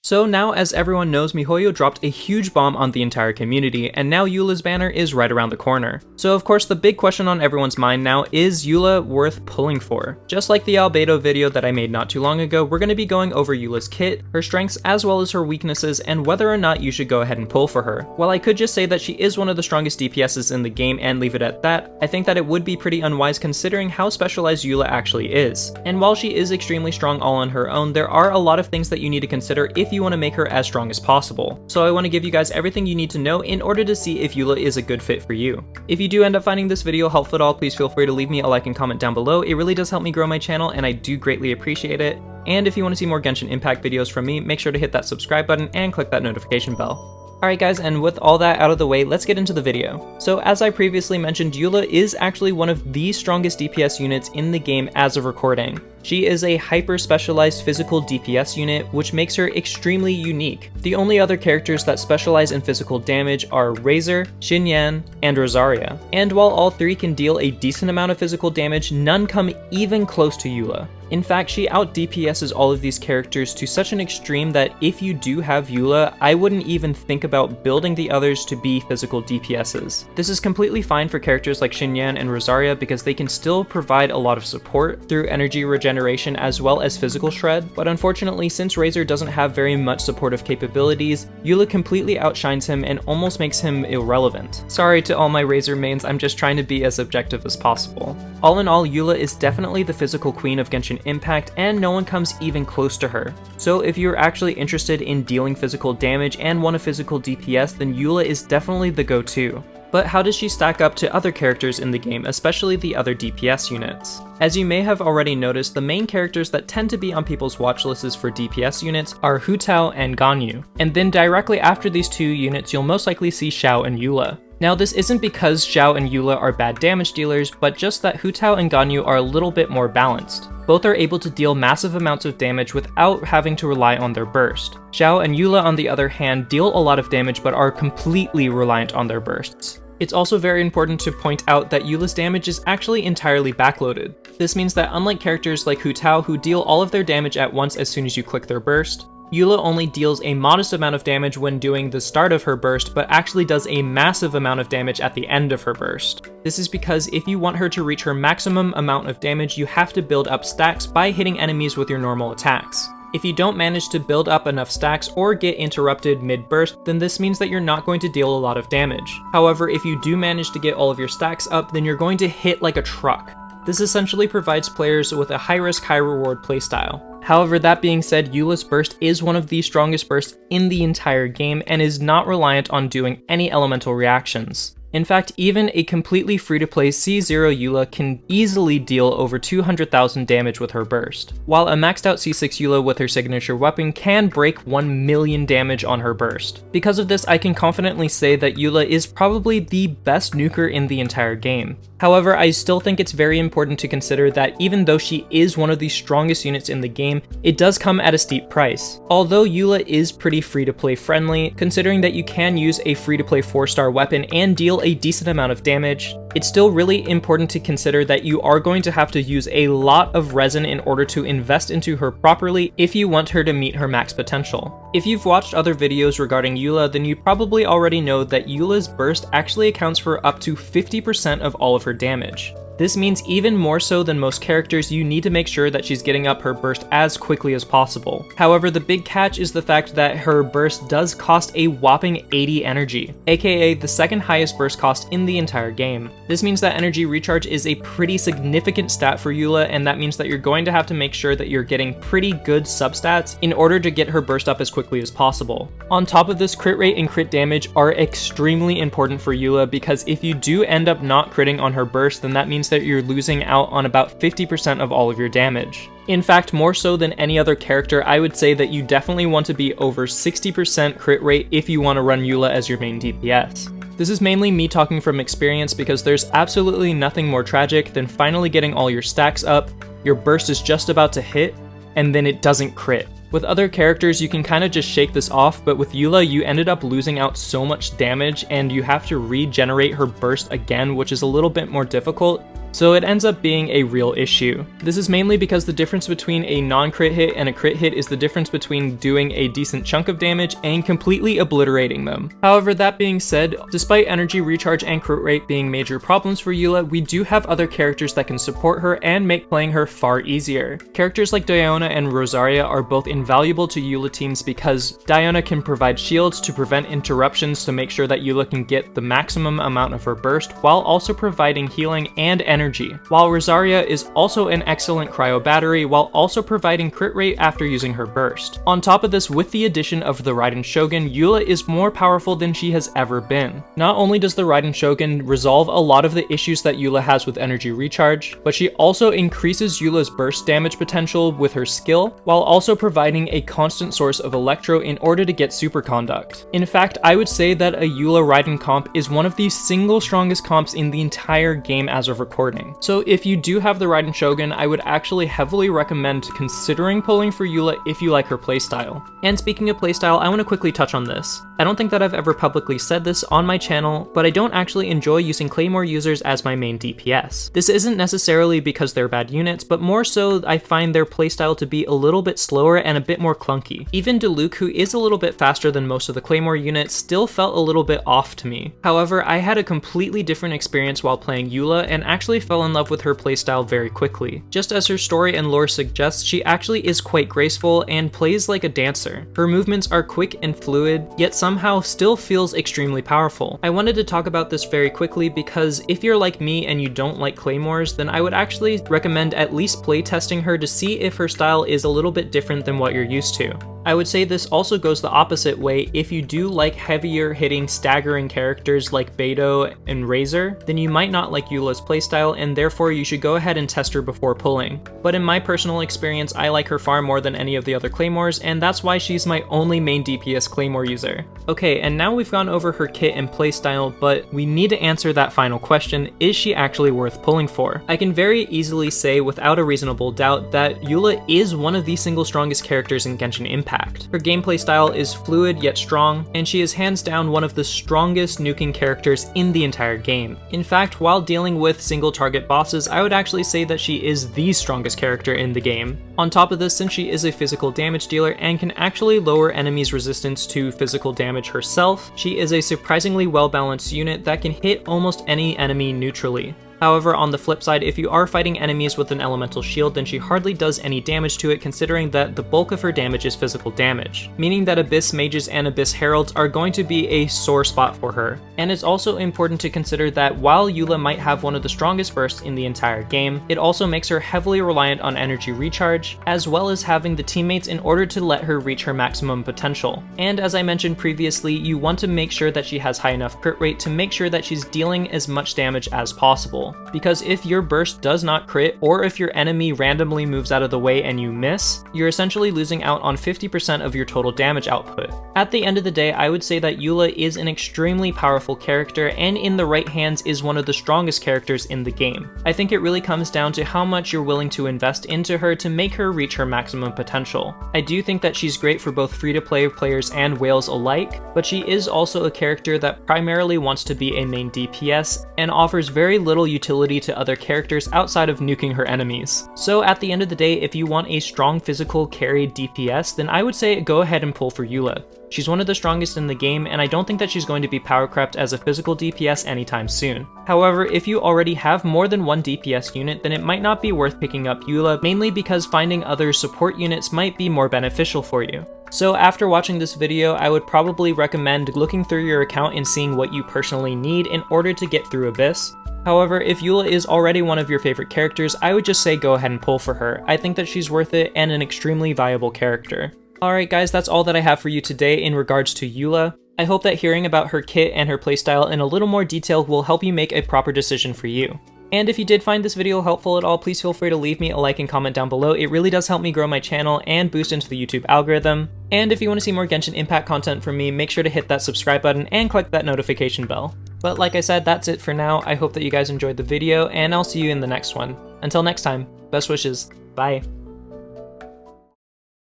So now, as everyone knows, miHoYo dropped a huge bomb on the entire community, and now Eula's banner is right around the corner. So of course the big question on everyone's mind now is Eula worth pulling for? Just like the Albedo video that I made not too long ago, we're going to be going over Eula's kit, her strengths as well as her weaknesses, and whether or not you should go ahead and pull for her. While I could just say that she is one of the strongest DPSs in the game and leave it at that, I think that it would be pretty unwise considering how specialized Eula actually is. And while she is extremely strong all on her own, there are a lot of things that you need to consider if you want to make her as strong as possible. So I want to give you guys everything you need to know in order to see if Eula is a good fit for you. If you do end up finding this video helpful at all, please feel free to leave me a like and comment down below. It really does help me grow my channel and I do greatly appreciate it. And if you want to see more Genshin Impact videos from me, make sure to hit that subscribe button and click that notification bell. Alright guys, and with all that out of the way, let's get into the video. So as I previously mentioned, Eula is actually one of the strongest DPS units in the game as of recording. She is a hyper-specialized physical DPS unit, which makes her extremely unique. The only other characters that specialize in physical damage are Razor, Xinyan, and Rosaria. And while all three can deal a decent amount of physical damage, none come even close to Eula. In fact, she out-DPSs all of these characters to such an extreme that if you do have Eula, I wouldn't even think about building the others to be physical DPSs. This is completely fine for characters like Xinyan and Rosaria because they can still provide a lot of support through energy regeneration as well as physical shred, but unfortunately since Razor doesn't have very much supportive capabilities, Eula completely outshines him and almost makes him irrelevant. Sorry to all my Razor mains, I'm just trying to be as objective as possible. All in all, Eula is definitely the physical queen of Genshin Impact, and no one comes even close to her. So if you're actually interested in dealing physical damage and want a physical DPS, then Eula is definitely the go-to. But how does she stack up to other characters in the game, especially the other DPS units? As you may have already noticed, the main characters that tend to be on people's watch lists for DPS units are Hu Tao and Ganyu. And then directly after these two units, you'll most likely see Xiao and Eula. Now this isn't because Xiao and Eula are bad damage dealers, but just that Hu Tao and Ganyu are a little bit more balanced. Both are able to deal massive amounts of damage without having to rely on their burst. Xiao and Eula on the other hand deal a lot of damage but are completely reliant on their bursts. It's also very important to point out that Eula's damage is actually entirely backloaded. This means that unlike characters like Hu Tao who deal all of their damage at once as soon as you click their burst, Eula only deals a modest amount of damage when doing the start of her burst, but actually does a massive amount of damage at the end of her burst. This is because if you want her to reach her maximum amount of damage, you have to build up stacks by hitting enemies with your normal attacks. If you don't manage to build up enough stacks or get interrupted mid-burst, then this means that you're not going to deal a lot of damage. However, if you do manage to get all of your stacks up, then you're going to hit like a truck. This essentially provides players with a high-risk, high-reward playstyle. However, that being said, Eula's burst is one of the strongest bursts in the entire game and is not reliant on doing any elemental reactions. In fact, even a completely free-to-play C0 Eula can easily deal over 200,000 damage with her burst, while a maxed out C6 Eula with her signature weapon can break 1 million damage on her burst. Because of this, I can confidently say that Eula is probably the best nuker in the entire game. However, I still think it's very important to consider that even though she is one of the strongest units in the game, it does come at a steep price. Although Eula is pretty free-to-play friendly, considering that you can use a free-to-play 4-star weapon and deal a decent amount of damage, it's still really important to consider that you are going to have to use a lot of resin in order to invest into her properly if you want her to meet her max potential. If you've watched other videos regarding Eula, then you probably already know that Eula's burst actually accounts for up to 50% of all of her damage. This means even more so than most characters, you need to make sure that she's getting up her burst as quickly as possible. However, the big catch is the fact that her burst does cost a whopping 80 energy, aka the second highest burst cost in the entire game. This means that energy recharge is a pretty significant stat for Eula, and that means that you're going to have to make sure that you're getting pretty good substats in order to get her burst up as quickly as possible. On top of this, crit rate and crit damage are extremely important for Eula because if you do end up not critting on her burst, then that means that you're losing out on about 50% of all of your damage. In fact, more so than any other character, I would say that you definitely want to be over 60% crit rate if you want to run Eula as your main DPS. This is mainly me talking from experience because there's absolutely nothing more tragic than finally getting all your stacks up, your burst is just about to hit, and then it doesn't crit. With other characters, you can kind of just shake this off, but with Eula, you ended up losing out so much damage and you have to regenerate her burst again, which is a little bit more difficult. so it ends up being a real issue. This is mainly because the difference between a non-crit hit and a crit hit is the difference between doing a decent chunk of damage and completely obliterating them. However, that being said, despite energy recharge and crit rate being major problems for Eula, we do have other characters that can support her and make playing her far easier. Characters like Diona and Rosaria are both invaluable to Eula teams because Diona can provide shields to prevent interruptions to make sure that Eula can get the maximum amount of her burst while also providing healing and energy, while Rosaria is also an excellent cryo battery while also providing crit rate after using her burst. On top of this, with the addition of the Raiden Shogun, Eula is more powerful than she has ever been. Not only does the Raiden Shogun resolve a lot of the issues that Eula has with energy recharge, but she also increases Eula's burst damage potential with her skill, while also providing a constant source of electro in order to get superconduct. In fact, I would say that a Eula Raiden comp is one of the single strongest comps in the entire game as of recording. So if you do have the Raiden Shogun, I would actually heavily recommend considering pulling for Eula if you like her playstyle. And speaking of playstyle, I want to quickly touch on this. I don't think that I've ever publicly said this on my channel, but I don't actually enjoy using Claymore users as my main DPS. This isn't necessarily because they're bad units, but more so I find their playstyle to be a little bit slower and a bit more clunky. Even Diluc, who is a little bit faster than most of the Claymore units, still felt a little bit off to me. However, I had a completely different experience while playing Eula and actually fell in love with her playstyle very quickly. Just as her story and lore suggests, she actually is quite graceful and plays like a dancer. Her movements are quick and fluid, yet somehow still feels extremely powerful. I wanted to talk about this very quickly because if you're like me and you don't like Claymores, then I would actually recommend at least playtesting her to see if her style is a little bit different than what you're used to. I would say this also goes the opposite way. If you do like heavier hitting, staggering characters like Beidou and Razor, then you might not like Eula's playstyle and therefore you should go ahead and test her before pulling. But in my personal experience, I like her far more than any of the other Claymores, and that's why she's my only main DPS Claymore user. Okay, and now we've gone over her kit and playstyle, but we need to answer that final question: is she actually worth pulling for? I can very easily say without a reasonable doubt that Eula is one of the single strongest characters in Genshin Impact. Her gameplay style is fluid yet strong, and she is hands down one of the strongest nuking characters in the entire game. In fact, while dealing with single target bosses, I would actually say that she is the strongest character in the game. On top of this, since she is a physical damage dealer and can actually lower enemies' resistance to physical damage herself, she is a surprisingly well-balanced unit that can hit almost any enemy neutrally. However, on the flip side, if you are fighting enemies with an elemental shield, then she hardly does any damage to it, considering that the bulk of her damage is physical damage, meaning that Abyss Mages and Abyss Heralds are going to be a sore spot for her. And it's also important to consider that while Eula might have one of the strongest bursts in the entire game, it also makes her heavily reliant on energy recharge, as well as having the teammates in order to let her reach her maximum potential. And as I mentioned previously, you want to make sure that she has high enough crit rate to make sure that she's dealing as much damage as possible. Because if your burst does not crit, or if your enemy randomly moves out of the way and you miss, you're essentially losing out on 50% of your total damage output. At the end of the day, I would say that Eula is an extremely powerful character, and in the right hands is one of the strongest characters in the game. I think it really comes down to how much you're willing to invest into her to make her reach her maximum potential. I do think that she's great for both free-to-play players and whales alike, but she is also a character that primarily wants to be a main DPS and offers very little utility to other characters outside of nuking her enemies. So at the end of the day, if you want a strong physical carry DPS, then I would say go ahead and pull for Eula. She's one of the strongest in the game, and I don't think that she's going to be power crept as a physical DPS anytime soon. However, if you already have more than one DPS unit, then it might not be worth picking up Eula, mainly because finding other support units might be more beneficial for you. So after watching this video, I would probably recommend looking through your account and seeing what you personally need in order to get through Abyss. However, if Eula is already one of your favorite characters, I would just say go ahead and pull for her. I think that she's worth it and an extremely viable character. Alright guys, that's all that I have for you today in regards to Eula. I hope that hearing about her kit and her playstyle in a little more detail will help you make a proper decision for you. And if you did find this video helpful at all, please feel free to leave me a like and comment down below. It really does help me grow my channel and boost into the YouTube algorithm. And if you want to see more Genshin Impact content from me, make sure to hit that subscribe button and click that notification bell. But like I said, that's it for now. I hope that you guys enjoyed the video, and I'll see you in the next one. Until next time, best wishes. Bye.